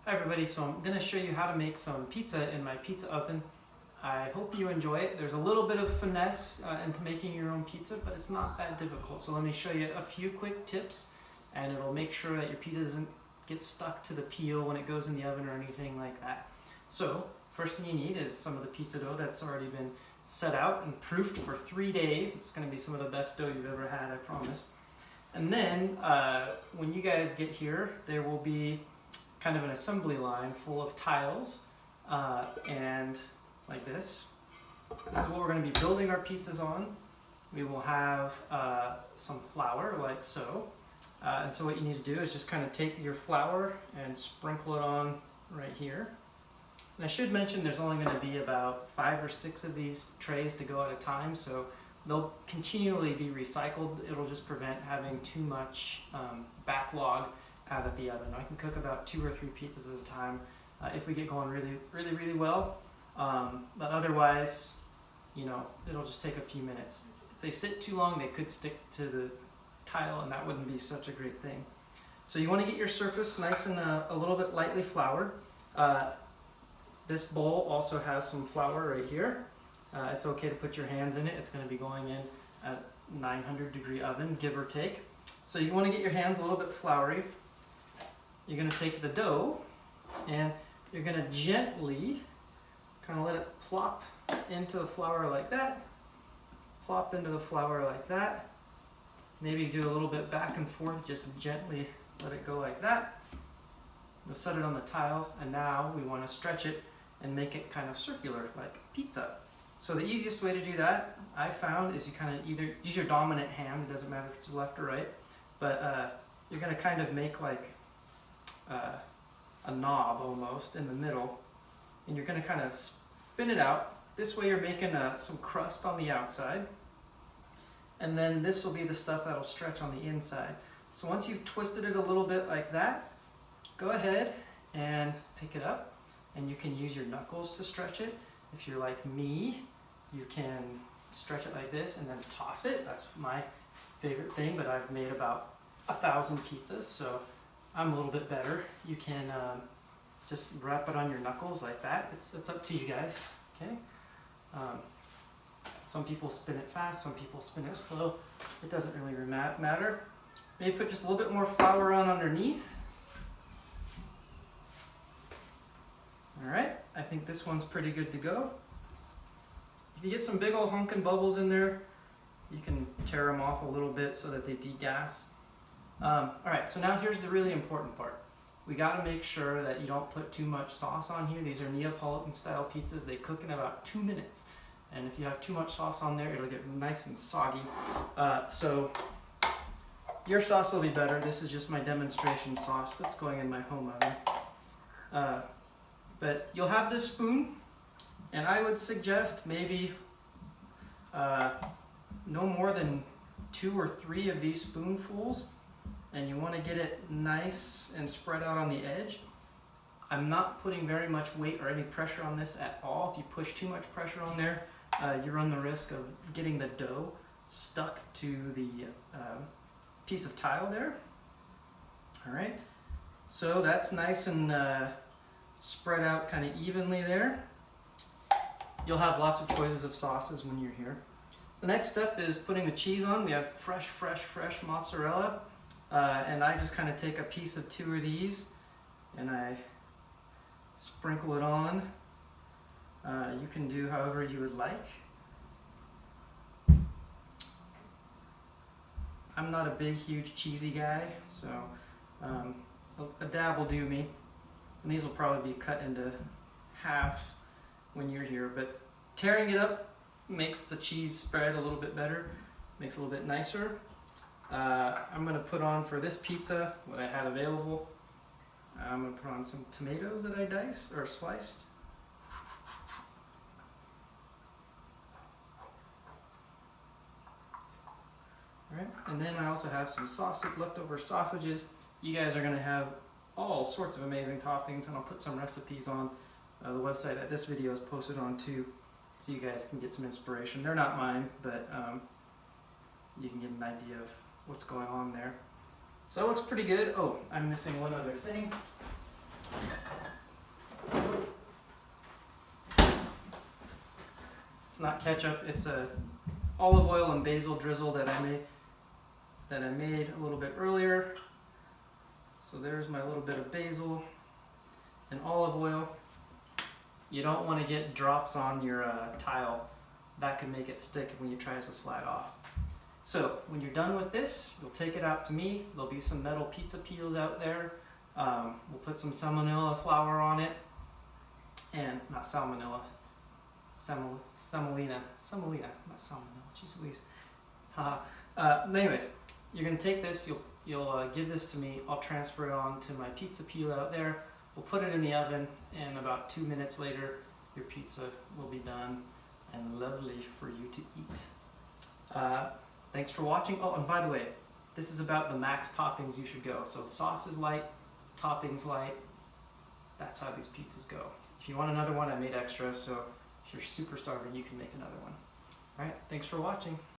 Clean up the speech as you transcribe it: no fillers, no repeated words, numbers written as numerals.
Hi everybody, so I'm going to show you how to make some pizza in my pizza oven. I hope you enjoy it. There's a little bit of finesse into making your own pizza, but it's not that difficult. So let me show you a few quick tips and it'll make sure that your pizza doesn't get stuck to the peel when it goes in the oven or anything like that. So first thing you need is some of the pizza dough that's already been set out and proofed for 3 days. It's going to be some of the best dough you've ever had, I promise. And then when you guys get here, there will be kind of an assembly line full of tiles and like this. This is what we're going to be building our pizzas on. We will have some flour like so. And so what you need to do is just kind of take your flour and sprinkle it on right here. And I should mention there's only going to be about 5 or 6 of these trays to go at a time, so they'll continually be recycled. It'll just prevent having too much backlog out of the oven. I can cook about 2 or 3 pizzas at a time if we get going really well. But otherwise, you know, it'll just take a few minutes. If they sit too long, they could stick to the tile, and that wouldn't be such a great thing. So you want to get your surface nice and a little bit lightly floured. This bowl also has some flour right here. It's okay to put your hands in it. It's going to be going in at 900-degree oven, give or take. So you want to get your hands a little bit floury. You're going to take the dough and you're going to gently kind of let it plop into the flour like that. Plop into the flour like that. Maybe do a little bit back and forth, just gently let it go like that. We'll set it on the tile, and now we want to stretch it and make it kind of circular like pizza. So the easiest way to do that, I found, is you kind of either use your dominant hand, it doesn't matter if it's left or right, but you're going to kind of make like a knob almost in the middle, and you're going to kind of spin it out. This way you're making some crust on the outside, and then this will be the stuff that'll stretch on the inside. So once you've twisted it a little bit like that, go ahead and pick it up, and you can use your knuckles to stretch it. If you're like me, you can stretch it like this and then toss it. That's my favorite thing, but I've made about 1,000 pizzas, so I'm a little bit better. You can just wrap it on your knuckles like that. It's up to you guys, okay? Some people spin it fast, some people spin it slow. It doesn't really matter. Maybe put just a little bit more flour on underneath. All right, I think this one's pretty good to go. If you get some big old hunkin' bubbles in there, you can tear them off a little bit so that they degas. All right, so now here's the really important part. We got to make sure that you don't put too much sauce on here. These are Neapolitan style pizzas. They cook in about 2 minutes. And if you have too much sauce on there, it'll get nice and soggy. So your sauce will be better. This is just my demonstration sauce that's going in my home oven. But you'll have this spoon, and I would suggest maybe no more than 2 or 3 of these spoonfuls, and you want to get it nice and spread out on the edge. I'm not putting very much weight or any pressure on this at all. If you push too much pressure on there, you run the risk of getting the dough stuck to the piece of tile there. All right, so that's nice and spread out kind of evenly there. You'll have lots of choices of sauces when you're here. The next step is putting the cheese on. We have fresh mozzarella, and I just kind of take a piece of 2 of these and I sprinkle it on. You can do however you would like. I'm not a big, huge cheesy guy, so a dab will do me. And these will probably be cut into halves when you're here, but tearing it up makes the cheese spread a little bit better, makes it a little bit nicer. I'm going to put on, for this pizza, what I had available, I'm going to put on some tomatoes that I diced or sliced. All right, and then I also have some leftover sausages. You guys are going to have all sorts of amazing toppings, and I'll put some recipes on the website that this video is posted on too, so you guys can get some inspiration. They're not mine, but you can get an idea of what's going on there. So that looks pretty good. Oh, I'm missing one other thing. It's not ketchup, it's a olive oil and basil drizzle that I made a little bit earlier. So there's my little bit of basil and olive oil. You don't want to get drops on your tile. That can make it stick when you try to slide off. So when you're done with this, you'll take it out to me. There'll be some metal pizza peels out there. We'll put some salmonella flour on it. And not salmonella, semolina, not salmonella, jeez Louise. Anyways, you're gonna take this, you'll give this to me, I'll transfer it on to my pizza peel out there. We'll put it in the oven, and about 2 minutes later, your pizza will be done and lovely for you to eat. Thanks for watching. Oh, and by the way, this is about the max toppings you should go. So sauce is light, toppings light. That's how these pizzas go. If you want another one, I made extra, so if you're super starving, you can make another one. All right, thanks for watching.